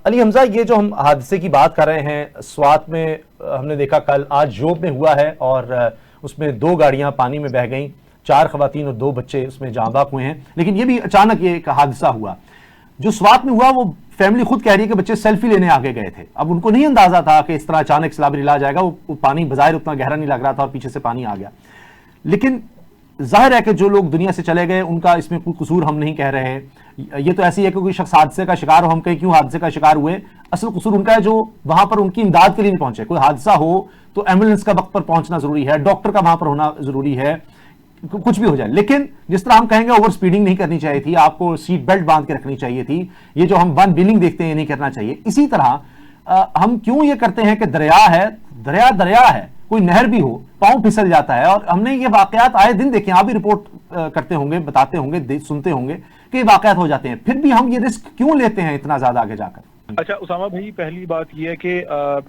अली हमजा, ये जो हम हादसे की बात कर रहे हैं स्वात में, हमने देखा कल आज जोब में हुआ है और उसमें 2 गाड़ियां पानी में बह गईं, 4 खवातीन और 2 बच्चे उसमें जाँ बाक हुए हैं। लेकिन ये भी अचानक ये एक हादसा हुआ। जो स्वात में हुआ वो फैमिली खुद कह रही है कि बच्चे सेल्फी लेने आगे गए थे। अब उनको नहीं अंदाजा था कि इस तरह अचानक सैलाब रिला जाएगा। वो पानी बज़ाहिर उतना गहरा नहीं लग रहा था और पीछे से पानी आ गया। लेकिन जाहिर है कि जो लोग दुनिया से चले गए उनका इसमें कोई कसूर हम नहीं कह रहे हैं। ये तो ऐसी है कि कोई शख्स हादसे का शिकार हो, हम कहीं क्यों हादसे का शिकार हुए, असल कसूर उनका है जो वहां पर उनकी इमदाद के लिए नहीं पहुंचे। कोई हादसा हो तो एम्बुलेंस का वक्त पर पहुंचना जरूरी है, डॉक्टर का वहां पर होना जरूरी है, कुछ भी हो जाए। लेकिन जिस तरह हम कहेंगे ओवर स्पीडिंग नहीं करनी चाहिए थी, आपको सीट बेल्ट बांध के रखनी चाहिए थी, ये जो हम वन व्हीलिंग देखते हैं ये नहीं करना चाहिए। इसी तरह हम क्यों ये करते हैं कि दरिया है, दरिया है, कोई नहर भी हो, पांव फिसल जाता है। और हमने ये वाकयात आए दिन देखे, आप भी रिपोर्ट करते होंगे, बताते होंगे, सुनते होंगे कि ये वाकयात हो जाते हैं। फिर भी हम ये रिस्क क्यों लेते हैं इतना ज्यादा आगे जाकर? अच्छा उसामा भाई, पहली बात यह है कि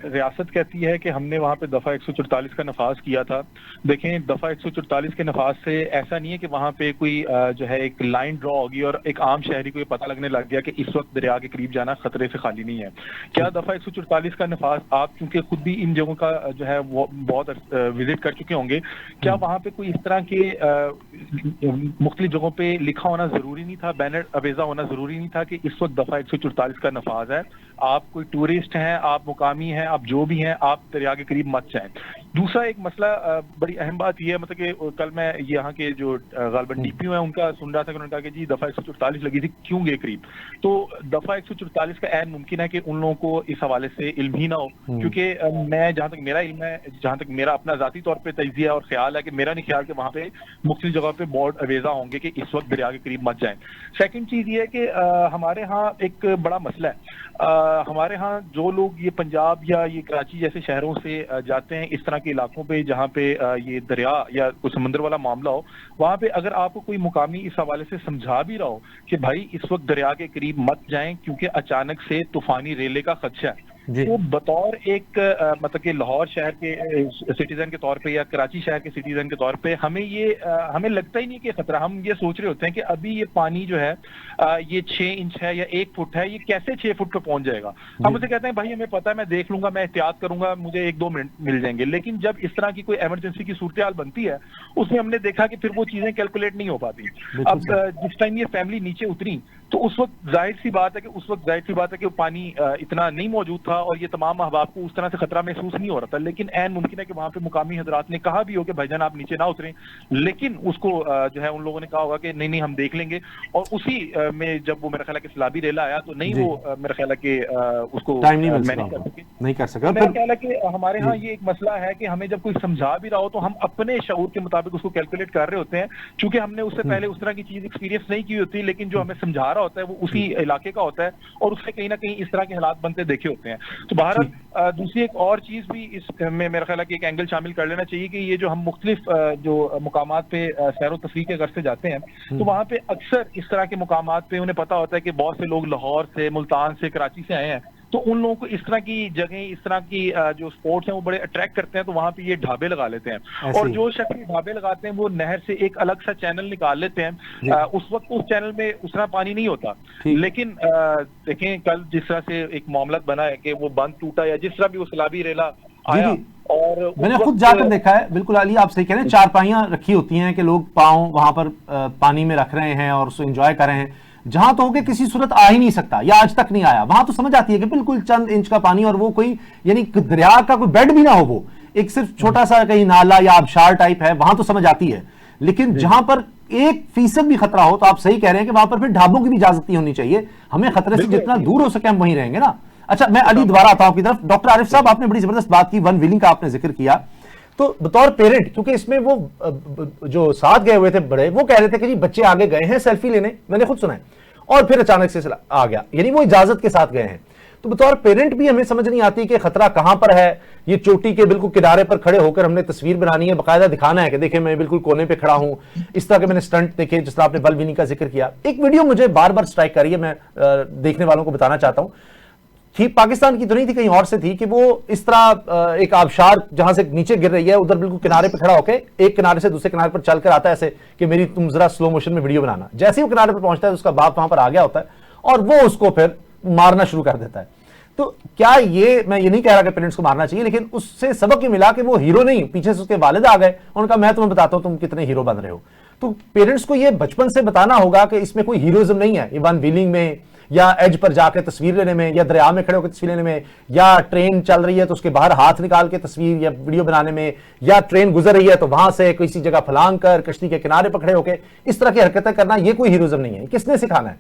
रियासत कहती है कि हमने वहां पे दफा 144 का नफाज किया था। देखें, दफा 144 के नफाज से ऐसा नहीं है कि वहां पे कोई जो है एक लाइन ड्रॉ होगी और एक आम शहरी को ये पता लगने लग गया कि इस वक्त दरिया के करीब जाना खतरे से खाली नहीं है। क्या दफा 144 का नफाज, आप क्योंकि खुद भी इन जगहों का जो है वो बहुत विजिट कर चुके होंगे, क्या वहां पे कोई इस तरह के मुख्तलिफ जगहों पे लिखा होना जरूरी नहीं था, बैनर अवेजा होना जरूरी नहीं था कि इस वक्त दफा 144 का नफाज है, आप कोई टूरिस्ट हैं, आप मुकामी हैं, आप जो भी हैं, आप दरिया के करीब मत जाएं। दूसरा एक मसला, बड़ी अहम बात यह है, मतलब कि कल मैं यहाँ के जो गालबन डीपीओ हैं उनका सुन रहा था कि उन्होंने कहा कि जी दफा 144 लगी थी, क्यों गए करीब। तो दफा 144 का ऐन मुमकिन है कि उन लोगों को इस हवाले से इल्म ही ना हो, क्योंकि मैं जहां तक मेरा इल्म है, जहां तक मेरा अपना जाती तौर पर तजिया और ख्याल है कि मेरा नहीं ख्याल कि वहां पे मुख्तलिफ जगह पे बोर्ड अवेजा होंगे कि इस वक्त दरिया के करीब मत जाएं। सेकंड चीज ये है कि हमारे यहाँ एक बड़ा मसला है, हमारे यहाँ जो लोग ये पंजाब या ये कराची जैसे शहरों से जाते हैं इस तरह के इलाकों पे जहाँ पे ये दरिया या कोई समुद्र वाला मामला हो, वहां पे अगर आपको कोई मुकामी इस हवाले से समझा भी रहा हो कि भाई इस वक्त दरिया के करीब मत जाएं क्योंकि अचानक से तूफानी रेले का खदशा है, तो बतौर एक मतलब कि लाहौर शहर के सिटीजन के तौर पे या कराची शहर के सिटीजन के तौर पे हमें हमें लगता ही नहीं कि खतरा। हम ये सोच रहे होते हैं कि अभी ये पानी जो है ये 6 इंच है या 1 फुट है, ये कैसे 6 फुट पे पहुंच जाएगा। हम उसे कहते हैं भाई हमें पता है, मैं देख लूंगा, मैं एहतियात करूंगा, मुझे 1-2 मिनट मिल जाएंगे। लेकिन जब इस तरह की कोई इमरजेंसी की सूरत हाल बनती है उसमें हमने देखा कि फिर वो चीजें कैलकुलेट नहीं हो पाती। अब जिस टाइम ये फैमिली नीचे उतरी तो उस वक्त जाहिर सी बात है कि पानी इतना नहीं मौजूद था और ये तमाम अहबाब को उस तरह से खतरा महसूस नहीं हो रहा था। लेकिन ऐन मुमकिन है कि वहां पे मुकामी हजरात ने कहा भी हो कि भाईजान आप नीचे ना उतरें, लेकिन उसको जो है उन लोगों ने कहा होगा कि नहीं हम देख लेंगे। और उसी में जब वो मेरा ख्याल है कि सैलाबी रेला आया तो नहीं वो मेरा ख्याल है कि उसको नहीं कर सका। मेरा ख्याल है कि हमारे यहाँ ये एक मसला है कि हमें जब कोई समझा भी रहा हो तो हम अपने शऊर के मुताबिक उसको कैलकुलेट कर रहे होते हैं, क्योंकि हमने उससे पहले उस तरह की चीज एक्सपीरियंस नहीं की होती। लेकिन जो हमें समझा रहा होता है वो उसी इलाके का होता है और उससे कहीं ना कहीं इस तरह के हालात बनते देखे होते हैं। तो बहरहाल दूसरी एक और चीज भी इसमें मेरा ख्याल है कि एक एंगल शामिल कर लेना चाहिए कि ये जो हम मुख्तलिफ जो मुकामात पे सैर व तफरीह के घर से जाते हैं तो वहां पे अक्सर इस तरह के मुकामात पे उन्हें पता होता है कि बहुत से लोग लाहौर से, मुल्तान से, कराची से आए हैं, तो उन लोगों को इस तरह की जगह, इस तरह की जो स्पोर्ट्स हैं वो बड़े अट्रैक्ट करते हैं, तो वहां पे ये ढाबे लगा लेते हैं। और जो शख्स ढाबे लगाते हैं वो नहर से एक अलग सा चैनल निकाल लेते हैं। उस वक्त उस चैनल में उस तरह पानी नहीं होता, लेकिन देखें कल जिस तरह से एक मामला बना है कि वो बंद टूटा या जिस तरह भी वो सैलाबी रेला आया, और मैंने खुद जाकर देखा है। बिल्कुल अली, आप सही कह रहे हैं। चारपाइयां रखी होती हैं कि लोग पांव वहां पर पानी में रख रहे हैं और उसको एंजॉय कर रहे हैं। जहां तो होके किसी सूरत आ ही नहीं सकता या आज तक नहीं आया, वहां तो समझ आती है कि बिल्कुल चंद इंच का पानी और वो कोई यानी दरिया का कोई बेड भी ना हो, वो एक सिर्फ छोटा सा कहीं नाला या आबशार टाइप है, वहां तो समझ आती है। लेकिन जहां पर 1% भी खतरा हो तो आप सही कह रहे हैं कि वहां पर फिर ढाबों की भी इजाजत नहीं होनी चाहिए। हमें खतरे से जितना दूर हो सके हम वहीं रहेंगे ना। अच्छा, मैं अली दोबारा आता हूं आपकी तरफ। डॉक्टर आरिफ साहब, आपने बड़ी जबरदस्त बात की, वन व्हीलिंग का आपने जिक्र किया। तो बतौर पेरेंट, क्योंकि इसमें वो जो साथ गए हुए थे बड़े, वो कह रहे थे कि जी बच्चे आगे गए हैं सेल्फी लेने, मैंने खुद सुना है, और फिर अचानक से आ गया, यानी वो इजाजत के साथ गए हैं। तो बतौर पेरेंट भी हमें समझ नहीं आती कि खतरा कहां पर है। ये चोटी के बिल्कुल किनारे पर खड़े होकर हमने तस्वीर बनानी है, बाकायदा दिखाना है कि देखिए मैं बिल्कुल कोने पे खड़ा हूं। इस तरह के मैंने स्टंट देखे, जिस तरह आपने बल व्हीलिंग का जिक्र किया। एक वीडियो मुझे बार बार स्ट्राइक कर रही है, मैं देखने वालों को बताना चाहता हूं। ठीक पाकिस्तान की तो नहीं थी, कहीं और से थी, कि वो इस तरह एक आबशार जहां से नीचे गिर रही है, उधर बिल्कुल किनारे पे खड़ा होकर एक किनारे से दूसरे किनारे पर चलकर आता है ऐसे कि मेरी तुम जरा स्लो मोशन में वीडियो बनाना। जैसे ही वो किनारे पर पहुंचता है उसका बाप वहां पर आ गया होता है और वो उसको फिर मारना शुरू कर देता है। तो क्या ये, मैं ये नहीं कह रहा कि पेरेंट्स को मारना चाहिए, लेकिन उससे सबक ये मिला कि वो हीरो नहीं, पीछे से उसके वालिद आ गए, उनका मैं तुम्हें बताता हूं तुम कितने हीरो बन रहे हो। तो पेरेंट्स को ये बचपन से बताना होगा कि इसमें कोई हीरोइज्म नहीं है, इवन व्हीलिंग में या एज पर जाकर तस्वीर लेने में या दरिया में खड़े होकर तस्वीर लेने में, या ट्रेन चल रही है तो उसके बाहर हाथ निकाल के तस्वीर या वीडियो बनाने में, या ट्रेन गुजर रही है तो वहां से किसी जगह फलांग कर कश्ती के किनारे पर खड़े होकर इस तरह की हरकतें करना, ये कोई हीरोइज्म नहीं है। किसने सिखाना है?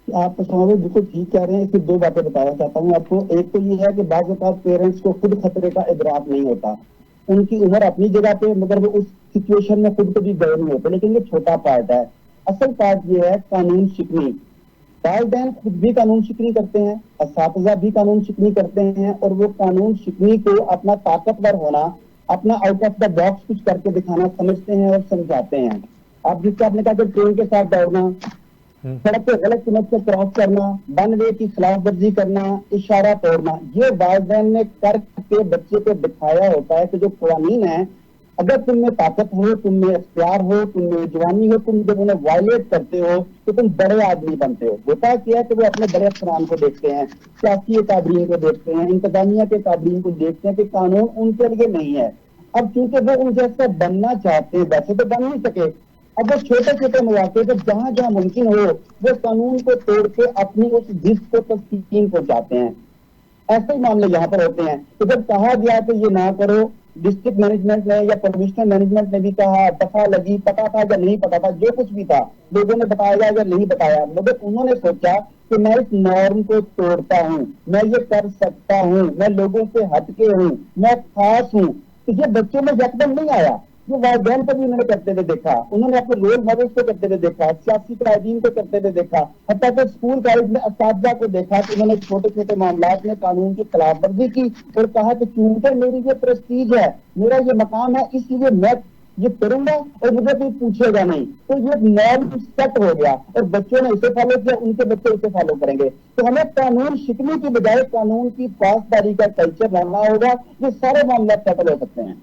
आप स्वामी बिल्कुल ठीक कह रहे हैं। इसकी दो बातें बताना चाहता हूँ आपको। एक तो ये है कि बाज़ औक़ात पेरेंट्स को खुद खतरे का इदराक नहीं होता, उनकी उम्र अपनी जगह पे, मगर वो उस सिचुएशन में खुद कभी गए नहीं होते, लेकिन ये छोटा पार्ट है। असल पार्ट ये है कानून शिकनी। वालिदैन खुद भी कानून शिकनी करते हैं, असातिज़ा भी कानून शिकनी करते हैं, और वो कानून शिकनी को अपना ताकतवर होना, अपना आउट ऑफ द बॉक्स कुछ करके दिखाना समझते हैं और समझाते हैं। आप जिससे आपने कहा कि ट्रेन के साथ दौड़ना, सड़क पे गलत कीमत से क्रॉस करना, वन वे की खिलाफ वर्जी करना, इशारा तोड़ना, ये वालिदैन ने करके बच्चे को दिखाया होता है कि जो कानून है, अगर तुम में ताकत हो, तुम में अख्तियार हो, तुम में जवानी हो, तुम जब उन्हें वायलेट करते हो तो तुम बड़े आदमी बनते हो। होता क्या है कि वो अपने बड़े अफसरान को देखते हैं, सियासी कादरीन को देखते हैं, इंतजामिया के कादरीन को देखते हैं कि कानून उनके लिए नहीं है। अब चूंकि वो उन जैसा बनना चाहते हैं, वैसे तो बन नहीं सके, अब वो छोटे छोटे मौके पर जहां जहां मुमकिन हो वो कानून को तोड़ के अपनी उस जिद को तस्कीन पहुंचाते हैं। ऐसे ही मामले यहाँ पर होते हैं। तो जब कहा गया कि ये ना करो, डिस्ट्रिक्ट मैनेजमेंट ने या प्रोविजनल मैनेजमेंट ने भी कहा, दफा लगी, पता था या नहीं पता था, जो कुछ भी था, लोगों ने बताया या नहीं बताया, मगर उन्होंने सोचा कि मैं इस नॉर्म को तोड़ता हूँ, मैं ये कर सकता हूँ, मैं लोगों से हटके हूँ, मैं खास हूँ। तो ये बच्चों में यकदम नहीं आया, ये वालिदैन को भी उन्होंने करते हुए देखा, उन्होंने अपने रोल मॉडल्स को करते हुए देखा, सियासी कायदीन को करते हुए देखा, हत्ता कि स्कूल कॉलेज में असातिज़ा को देखा कि उन्होंने छोटे छोटे मामलात में कानून की खिलाफवर्जी की और कहा कि चूंकि मेरी ये प्रेस्टीज है, मेरा ये मकाम है, इसलिए मैं ये करूंगा और मुझे कोई पूछेगा नहीं। तो ये नॉर्म सेट हो गया और बच्चों ने इसे फॉलो किया, उनके बच्चे इसे फॉलो करेंगे। तो हमें कानून शिकने की बजाय कानून की पासदारी का कल्चर लाना होगा, ये सारे मामले सेटल हो सकते हैं।